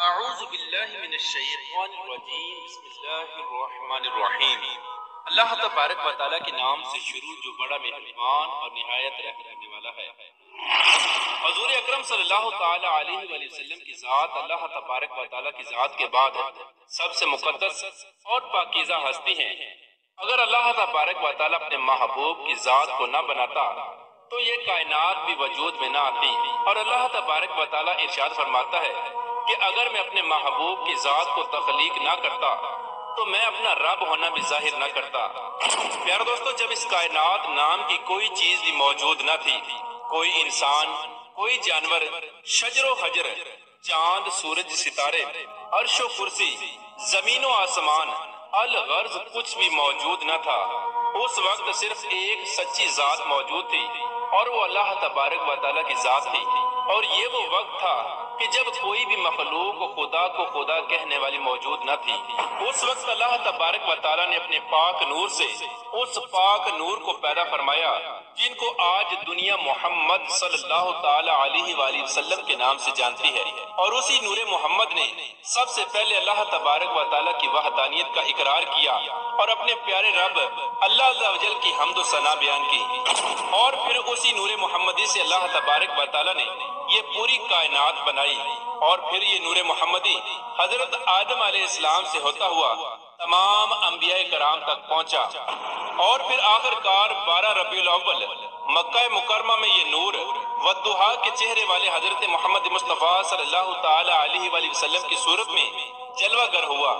اعوذ باللہ من الشیطان الرجیم بسم اللہ الرحمن الرحیم۔ اللہ تبارک و تعالیٰ کے نام سے شروع جو بڑا مہربان اور نہایت رحم کرنے والا ہے۔ حضور اکرم صلی اللہ تعالی علیہ وآلہ وسلم کی ذات اللہ تبارک و تعالیٰ کی ذات کے بعد سب سے مقدس اور پاکیزہ ہستی ہیں۔ اگر اللہ تبارک و تعالیٰ اپنے محبوب کی ذات کو نہ بناتا تو یہ کائنات بھی وجود میں نہ آتی، اور اللہ تبارک و تعالیٰ ارشاد فرماتا ہے کہ اگر میں اپنے محبوب کی ذات کو تخلیق نہ کرتا تو میں اپنا رب ہونا بھی ظاہر نہ کرتا۔ پیارے دوستو، جب اس کائنات نام کی کوئی چیز بھی موجود نہ تھی، کوئی انسان، کوئی جانور، شجر و حجر، چاند، سورج، ستارے، عرش و کرسی، زمین و آسمان، الغرض کچھ بھی موجود نہ تھا، اس وقت صرف ایک سچی ذات موجود تھی اور وہ اللہ تبارک و تعالیٰ کی ذات تھی۔ اور یہ وہ وقت تھا کہ جب کوئی بھی مخلوق کو خدا کہنے والی موجود نہ تھی۔ اس وقت اللہ تبارک و تعالیٰ نے اپنے پاک نور سے اس پاک نور کو پیدا فرمایا جن کو آج دنیا محمد صلی اللہ تعالی علیہ وآلہ وسلم کے نام سے جانتی ہے، اور اسی نور محمد نے سب سے پہلے اللہ تبارک و تعالیٰ کی وحدانیت کا اقرار کیا اور اپنے پیارے رب اللہ عز و جل کی حمد و ثنا بیان کی، اور پھر اسی نور محمدی سے اللہ تبارک و تعالیٰ نے یہ پوری کائنات بنائی، اور پھر یہ نور محمدی حضرت آدم علیہ السلام سے ہوتا ہوا تمام انبیاء کرام تک پہنچا، اور پھر آخر کار 12 ربیع الاول مکہ مکرمہ میں یہ نور والضحیٰ کے چہرے والے حضرت محمد مصطفیٰ صلی اللہ تعالی علیہ وآلہ وسلم کی صورت میں جلوہ گر ہوا۔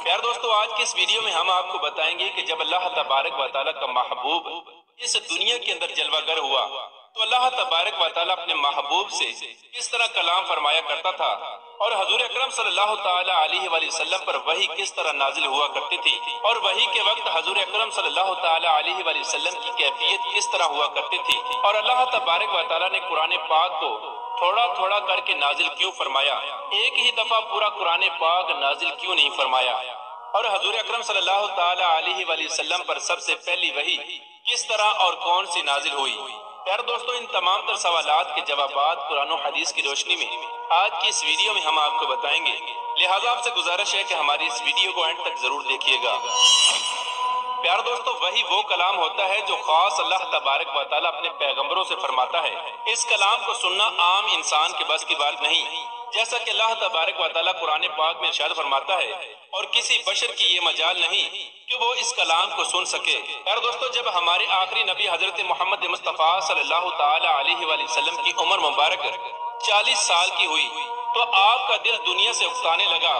پیار دوستو، آج کی اس ویڈیو میں ہم آپ کو بتائیں گے کہ جب اللہ تبارک و تعالیٰ کا محبوب اس دنیا کے اندر جلوہ گر ہوا تو اللہ تبارک و تعالیٰ اپنے محبوب سے کس طرح کلام فرمایا کرتا تھا، اور حضور اکرم صلی اللہ تعالی علیہ وآلہ وسلم پر وحی کس طرح نازل ہوا کرتی تھی، اور وحی کے وقت حضور اکرم صلی اللہ تعالی علیہ وآلہ وسلم کی کیفیت کس طرح ہوا کرتی تھی، اور اللہ تبارک و تعالیٰ نے قرآن پاک کو تھوڑا تھوڑا کر کے نازل کیوں فرمایا، ایک ہی دفعہ پورا قرآن پاک نازل کیوں نہیں فرمایا، اور حضور اکرم صلی اللہ تعالی علیہ وآلہ وسلم پر سب سے پہلی وحی کس طرح اور کون سی نازل ہوئی۔ پیارے دوستو، ان تمام تر سوالات کے جوابات قرآن و حدیث کی روشنی میں آج کی اس ویڈیو میں ہم آپ کو بتائیں گے، لہٰذا آپ سے گزارش ہے کہ ہماری اس ویڈیو کو اینڈ تک ضرور دیکھیے گا۔ پیارے دوستو، وہی وہ کلام ہوتا ہے جو خاص اللہ تبارک و تعالیٰ اپنے پیغمبروں سے فرماتا ہے۔ اس کلام کو سننا عام انسان کے بس کی بات نہیں، جیسا کہ اللہ تبارک و تعالیٰ قرآن پاک میں ارشاد فرماتا ہے، اور کسی بشر کی یہ مجال نہیں کہ وہ اس کلام کو سن سکے۔ پیارے دوستو، جب ہمارے آخری نبی حضرت محمد مصطفیٰ صلی اللہ تعالی علیہ وآلہ وسلم کی عمر مبارک 40 سال کی ہوئی تو آپ کا دل دنیا سے اکتانے لگا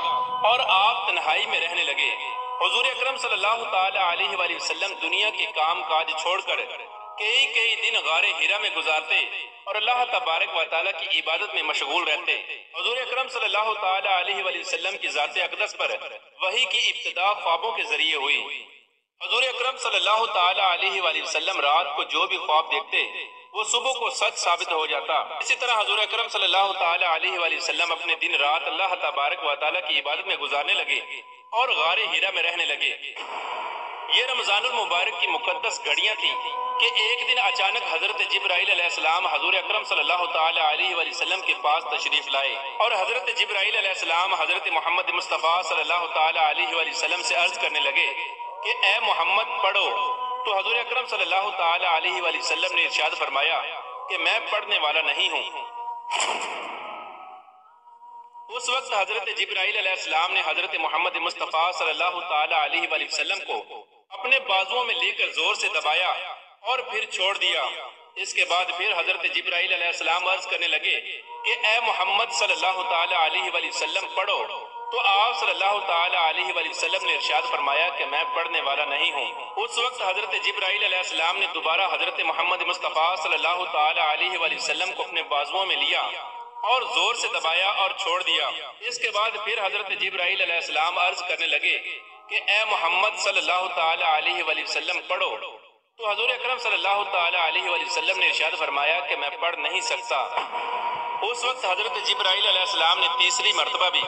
اور آپ تنہائی میں رہنے لگے۔ حضور اکرم صلی اللہ تعالی علیہ وآلہ وسلم دنیا کے کام کاج چھوڑ کر کئی دن غار حرا میں گزارتے اور اللہ تبارک و تعالیٰ کی عبادت میں مشغول رہتے۔ حضور اکرم صلی اللہ تعالی علیہ وآلہ وسلم کی ذات اقدس پر وحی کی ابتدا خوابوں کے ذریعے ہوئی۔ حضور اکرم صلی اللہ تعالی علیہ وآلہ وسلم رات کو جو بھی خواب دیکھتے وہ صبح کو سچ ثابت ہو جاتا۔ اسی طرح حضور اکرم صلی اللہ تعالی علیہ وآلہ وسلم اپنے دن رات اللہ تبارک و تعالیٰ کی عبادت میں گزارنے لگے اور غار حرا میں رہنے لگے۔ یہ رمضان المبارک کی مقدس گھڑیاں تھیں کہ ایک دن اچانک حضرت جبرائیل علیہ السلام حضور اکرم صلی اللہ تعالی علیہ وآلہ وسلم کے پاس تشریف لائے، اور حضرت جبرائیل علیہ السلام حضرت محمد مصطفیٰ صلی اللہ تعالی علیہ وآلہ وسلم سے عرض کرنے لگے کہ اے محمد پڑھو، تو حضور اکرم صلی اللہ تعالی علیہ وآلہ وسلم نے ارشاد فرمایا کہ میں پڑھنے والا نہیں ہوں۔ اس وقت حضرت جبرائیل علیہ السلام نے حضرت محمد مصطفیٰ صلی اللہ تعالی علیہ وآلہ وسلم کو اپنے بازوؤں میں لے کر زور سے دبایا اور پھر چھوڑ دیا۔ اس کے بعد پھر حضرت جبرائیل علیہ السلام عرض کرنے لگے کہ اے محمد صلی اللہ تعالی علیہ وآلہ وسلم پڑھو، تو آپ صلی اللہ تعالی علیہ وآلہ وسلم نے ارشاد فرمایا کہ میں پڑھنے والا نہیں ہوں۔ اس وقت حضرت جبرائیل علیہ السلام نے دوبارہ حضرت محمد مصطفیٰ صلی اللہ تعالی علیہ وآلہ وسلم کو اپنے بازوؤں میں لیا اور زور سے دبایا اور چھوڑ دیا۔ اس کے بعد پھر حضرت جبرائیل علیہ السلام عرض کرنے لگے کہ اے محمد صلی اللہ تعالی علیہ وآلہ وسلم پڑھو، تو حضور اکرم صلی اللہ تعالی علیہ وآلہ وسلم نے ارشاد فرمایا کہ میں پڑھ نہیں سکتا۔ اس وقت حضرت جبرائیل علیہ السلام نے تیسری مرتبہ بھی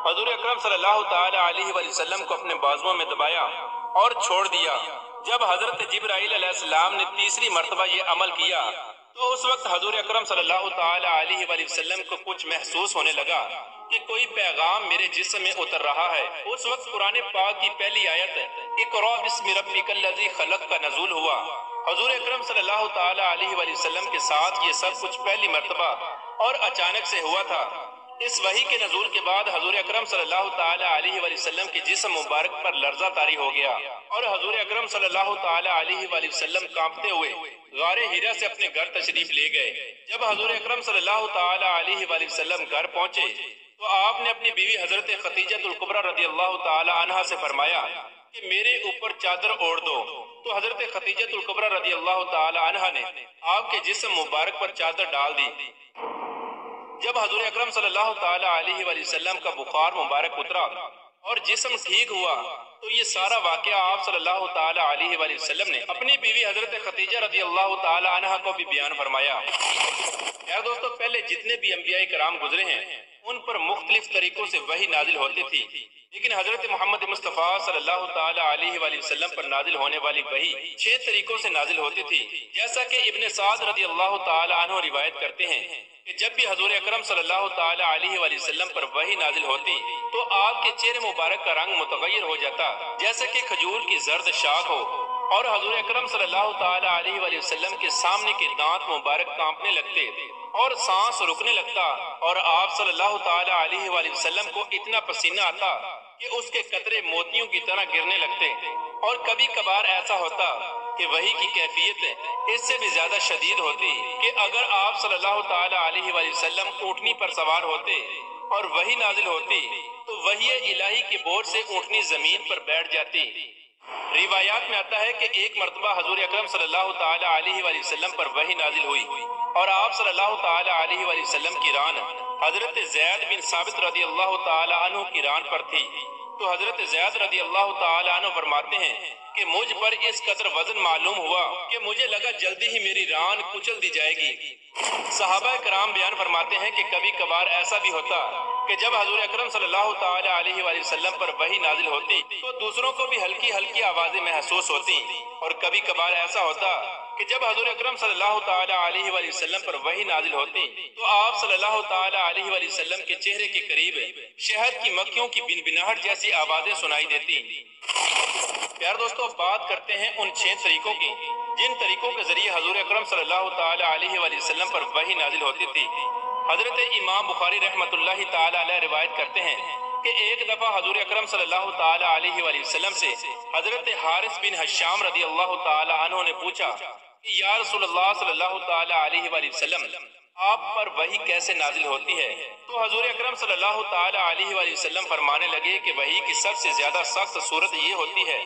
حضور اکرم صلی اللہ تعالی علیہ وآلہ وسلم کو اپنے بازوؤں میں دبایا اور چھوڑ دیا۔ جب حضرت جبرائیل علیہ السلام نے تیسری مرتبہ یہ عمل کیا تو اس وقت حضور اکرم صلی اللہ تعالی علیہ وآلہ وسلم کو کچھ محسوس ہونے لگا کہ کوئی پیغام میرے جسم میں اتر رہا ہے۔ اس وقت قرآن پاک کی پہلی آیت اقرأ بسم ربک الذی خلق کا نزول ہوا۔ حضور اکرم صلی اللہ تعالی علیہ وآلہ وسلم کے ساتھ یہ سب کچھ پہلی مرتبہ اور اچانک سے ہوا تھا۔ اس وحی کے نزول کے بعد حضور اکرم صلی اللہ تعالی علیہ وآلہ وسلم کے جسم مبارک پر لرزہ طاری ہو گیا اور حضور اکرم صلی اللہ تعالی علیہ وآلہ وسلم کانپتے ہوئے غار ہیرا سے اپنے گھر تشریف لے گئے۔ جب حضور اکرم صلی اللہ تعالی علیہ وآلہ وسلم گھر پہنچے تو آپ نے اپنی بیوی حضرت خدیجہ الکبریٰ رضی اللہ تعالی عنہا سے فرمایا کہ میرے اوپر چادر اوڑھ دو، تو حضرت خدیجہ الکبریٰ رضی اللہ تعالی عنہا نے آپ کے جسم مبارک پر چادر ڈال دی۔ جب حضور اکرم صلی اللہ تعالی علیہ وآلہ وسلم کا بخار مبارک اترا اور جسم ٹھیک ہوا تو یہ سارا واقعہ آپ صلی اللہ تعالی علیہ وآلہ وسلم نے اپنی بیوی حضرت خدیجہ رضی اللہ تعالی عنہا کو بھی بیان فرمایا۔ یار دوستو، پہلے جتنے بھی انبیاء کرام گزرے ہیں ان پر مختلف طریقوں سے وحی نازل ہوتی تھی، لیکن حضرت محمد مصطفیٰ صلی اللہ تعالی علیہ وآلہ وسلم پر نازل ہونے والی وحی 6 طریقوں سے نازل ہوتی تھی، جیسا کہ ابن سعد رضی اللہ تعالی عنہ روایت کرتے ہیں کہ جب بھی حضور اکرم صلی اللہ تعالی علیہ وآلہ وسلم پر وحی نازل ہوتی تو آپ کے چہرے مبارک کا رنگ متغیر ہو جاتا جیسے کہ کھجور کی زرد شاخ ہو، اور حضور اکرم صلی اللہ تعالی علیہ وآلہ وسلم کے سامنے کے دانت مبارک کانپنے لگتے اور سانس رکنے لگتا، اور آپ صلی اللہ تعالی علیہ وآلہ وسلم کو اتنا پسینہ آتا کہ اس کے قطرے موتیوں کی طرح گرنے لگتے، اور کبھی کبھار ایسا ہوتا کہ وحی کی کیفیت اس سے بھی زیادہ شدید ہوتی کہ اگر آپ صلی اللہ تعالی علیہ وآلہ وسلم اونٹنی پر سوار ہوتے اور وحی نازل ہوتی تو وحی الہی کے بوجھ سے اونٹنی زمین پر بیٹھ جاتی۔ روایات میں آتا ہے کہ ایک مرتبہ حضور اکرم صلی اللہ تعالی علیہ وآلہ وسلم پر وحی نازل ہوئی اور آپ صلی اللہ تعالی علیہ وآلہ وسلم کی ران حضرت زید بن ثابت رضی اللہ تعالی عنہ کی ران پر تھی، تو حضرت زید رضی اللہ تعالی عنہ فرماتے ہیں کہ مجھ پر اس قدر وزن معلوم ہوا کہ مجھے لگا جلدی ہی میری ران کچل دی جائے گی۔ صحابہ کرام بیان فرماتے ہیں کہ کبھی کبھار ایسا بھی ہوتا کہ جب حضور اکرم صلی اللہ تعالی علیہ وآلہ وسلم پر وحی نازل ہوتی تو دوسروں کو بھی ہلکی ہلکی آوازیں محسوس ہوتی، اور کبھی کبھار ایسا ہوتا کہ جب حضور اکرم صلی اللہ تعالی علیہ وآلہ وسلم پر وحی نازل ہوتی تو آپ صلی اللہ تعالی علیہ وآلہ وسلم کے چہرے کے قریب شہد کی مکھیوں کی بنبناہٹ جیسی آوازیں سنائی دیتی۔ پیار دوستو، بات کرتے ہیں ان 6 طریقوں کی جن طریقوں کے ذریعے حضور اکرم صلی اللہ تعالی علیہ وآلہ وسلم پر وحی نازل ہوتی تھی۔ حضرت امام بخاری رحمۃ اللہ تعالی علیہ روایت کرتے ہیں کہ ایک دفعہ حضور اکرم صلی اللہ تعالی علیہ وآلہ وسلم سے حضرت حارث بن حشام رضی اللہ تعالی عنہ نے پوچھا کہ یا رسول اللہ صلی اللہ تعالی علیہ وآلہ وسلم، آپ پر وحی کیسے نازل ہوتی ہے؟ تو حضور اکرم صلی اللہ تعالی علیہ وآلہ وسلم فرمانے لگے کہ وحی کی سب سے زیادہ سخت صورت یہ ہوتی ہے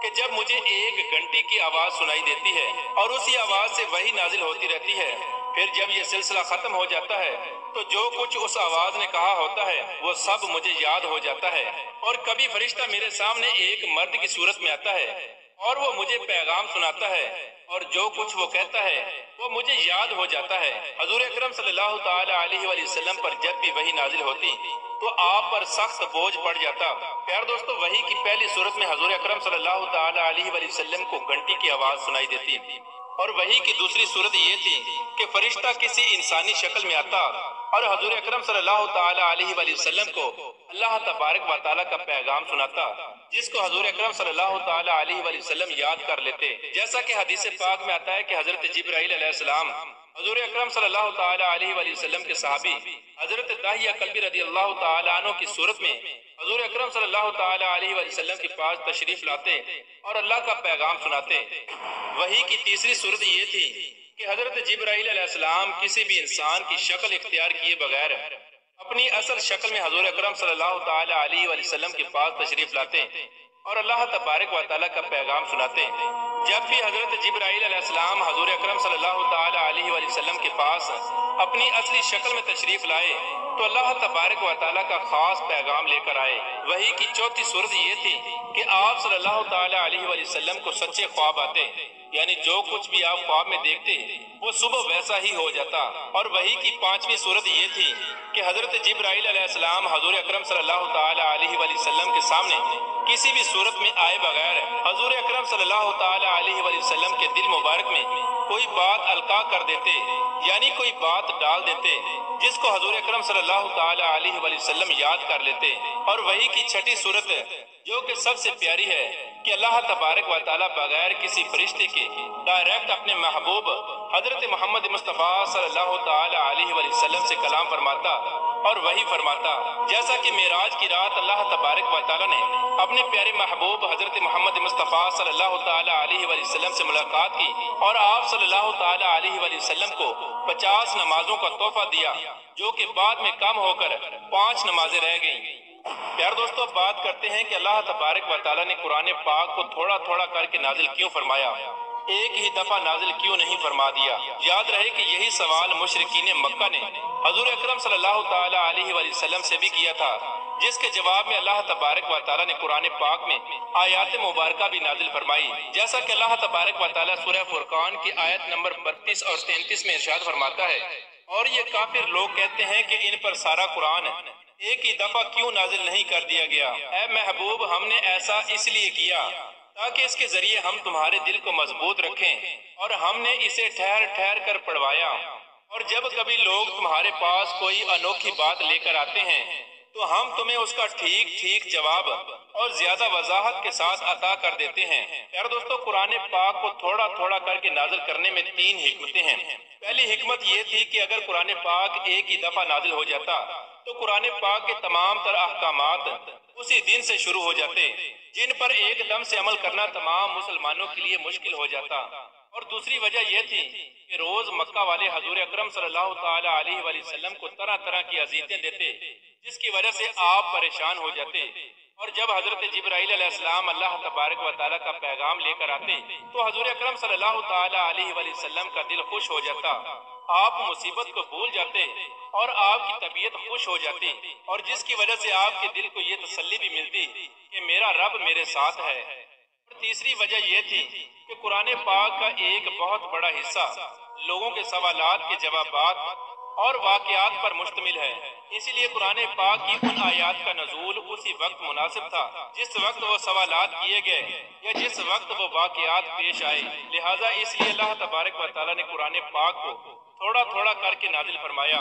کہ جب مجھے ایک گھنٹی کی آواز سنائی دیتی ہے اور اسی آواز سے وحی نازل ہوتی رہتی ہے، پھر جب یہ سلسلہ ختم ہو جاتا ہے تو جو کچھ اس آواز نے کہا ہوتا ہے وہ سب مجھے یاد ہو جاتا ہے، اور کبھی فرشتہ میرے سامنے ایک مرد کی صورت میں آتا ہے اور وہ مجھے پیغام سناتا ہے، اور جو کچھ وہ کہتا ہے وہ مجھے یاد ہو جاتا ہے۔ حضور اکرم صلی اللہ تعالی علیہ وآلہ وسلم پر جب بھی وحی نازل ہوتی تو آپ پر سخت بوجھ پڑ جاتا۔ پیار دوستو، وحی کی پہلی صورت میں حضور اکرم صلی اللہ تعالی علیہ وآلہ وسلم کو گھنٹی کی آواز سنائی دیتی، اور وحی کی دوسری صورت یہ تھی کہ فرشتہ کسی انسانی شکل میں آتا اور حضور اکرم صلی اللہ تعالی علیہ وآلہ وسلم کو اللہ تبارک و تعالیٰ کا پیغام سناتا، جس کو حضور اکرم صلی اللہ تعالی علیہ وآلہ وسلم یاد کر لیتے، جیسا کہ حدیث پاک میں آتا ہے کہ حضرت جبرائیل علیہ السلام حضور اکرم صلی اللہ تعالی علیہ وآلہ وسلم کے صحابی حضرت داہیہ کلبی رضی اللہ تعالی عنہ کی صورت میں حضور اکرم صلی اللہ تعالی علیہ وآلہ وسلم کے پاس تشریف لاتے اور اللہ کا پیغام سناتے۔ وحی کی تیسری صورت یہ تھی کہ حضرت جبرائیل علیہ السلام کسی بھی انسان کی شکل اختیار کیے بغیر اپنی اصل شکل میں حضور اکرم صلی اللہ تعالی علیہ وآلہ وسلم کے پاس تشریف لاتے اور اللہ تبارک و تعالیٰ کا پیغام سناتے۔ جب بھی حضرت جبرائیل علیہ السلام حضور اکرم صلی اللہ تعالی علیہ وآلہ وسلم کے پاس اپنی اصلی شکل میں تشریف لائے تو اللہ تبارک و تعالیٰ کا خاص پیغام لے کر آئے۔ وحی کی چوتھی صورت یہ تھی کہ آپ صلی اللہ تعالی علیہ وآلہ وسلم کو سچے خواب آتے یعنی جو کچھ بھی آپ خواب میں دیکھتے وہ صبح ویسا ہی ہو جاتا۔ اور وحی کی 5ویں صورت یہ تھی کہ حضرت جبرائیل علیہ السلام حضور اکرم صلی اللہ تعالی علیہ وآلہ وسلم کے سامنے کسی بھی صورت میں آئے بغیر حضور اکرم صلی اللہ تعالی علیہ وآلہ وسلم کے دل مبارک میں کوئی بات القا کر دیتے، یعنی کوئی بات ڈال دیتے جس کو حضور اکرم صلی اللہ تعالی علیہ وآلہ وسلم یاد کر لیتے۔ اور وحی کی 6ٹھی صورت جو کہ سب سے پیاری ہے کہ اللہ تبارک و تعالی بغیر کسی فرشتے کے ڈائریکٹ اپنے محبوب حضرت محمد مصطفیٰ صلی اللہ تعالی علیہ وآلہ وسلم سے کلام فرماتا اور وحی فرماتا، جیسا کہ معراج کی رات اللہ تبارک و تعالی نے اپنے پیارے محبوب حضرت محمد مصطفیٰ صلی اللہ تعالی علیہ وآلہ وسلم سے ملاقات کی اور آپ صلی اللہ تعالی علیہ وآلہ وسلم کو 50 نمازوں کا تحفہ دیا، جو کہ بعد میں کم ہو کر 5 نمازیں رہ گئیں۔ پیار دوستو، بات کرتے ہیں کہ اللہ تبارک و تعالی نے قرآن پاک کو تھوڑا تھوڑا کر کے نازل کیوں فرمایا، ایک ہی دفعہ نازل کیوں نہیں فرما دیا؟ یاد رہے کہ یہی سوال مشرکین مکہ نے حضور اکرم صلی اللہ تعالی علیہ وآلہ وسلم سے بھی کیا تھا، جس کے جواب میں اللہ تبارک و تعالی نے قرآن پاک میں آیات مبارکہ بھی نازل فرمائی، جیسا کہ اللہ تبارک و تعالی سورہ فرقان کی آیت نمبر 32 اور 33 میں ارشاد فرماتا ہے، اور یہ کافر لوگ کہتے ہیں کہ ان پر سارا قرآن ایک ہی دفعہ کیوں نازل نہیں کر دیا گیا؟ اے محبوب، ہم نے ایسا اس لیے کیا تاکہ اس کے ذریعے ہم تمہارے دل کو مضبوط رکھیں، اور ہم نے اسے ٹھہر ٹھہر کر پڑھوایا، اور جب کبھی لوگ تمہارے پاس کوئی انوکھی بات لے کر آتے ہیں تو ہم تمہیں اس کا ٹھیک ٹھیک جواب اور زیادہ وضاحت کے ساتھ عطا کر دیتے ہیں۔ پیارے دوستو، قرآن پاک کو تھوڑا تھوڑا کر کے نازل کرنے میں 3 حکمتیں ہیں۔ پہلی حکمت یہ تھی کہ اگر قرآن پاک ایک ہی دفعہ نازل ہو جاتا تو قرآن پاک کے تمام تر احکامات اسی دن سے شروع ہو جاتے، جن پر ایک دم سے عمل کرنا تمام مسلمانوں کے لیے مشکل ہو جاتا۔ اور دوسری وجہ یہ تھی کہ روز مکہ والے حضور اکرم صلی اللہ تعالی علیہ وآلہ وسلم کو طرح طرح کی اذیتیں دیتے، جس کی وجہ سے آپ پریشان ہو جاتے، اور جب حضرت جبرائیل علیہ السلام اللہ تبارک و تعالیٰ کا پیغام لے کر آتے تو حضور اکرم صلی اللہ تعالی علیہ وآلہ وسلم کا دل خوش ہو جاتا، آپ مصیبت کو بھول جاتے اور آپ کی طبیعت خوش ہو جاتی، اور جس کی وجہ سے آپ کے دل کو یہ تسلی بھی ملتی کہ میرا رب میرے ساتھ ہے۔ اور تیسری وجہ یہ تھی کہ قرآن پاک کا ایک بہت بڑا حصہ لوگوں کے سوالات کے جوابات اور واقعات پر مشتمل ہے، اسی لیے قرآن پاک کی ان آیات کا نزول اسی وقت مناسب تھا جس وقت وہ سوالات کیے گئے یا جس وقت وہ واقعات پیش آئے۔ لہٰذا اس لیے اللہ تبارک و تعالیٰ نے قرآن پاک کو تھوڑا تھوڑا کر کے نازل فرمایا۔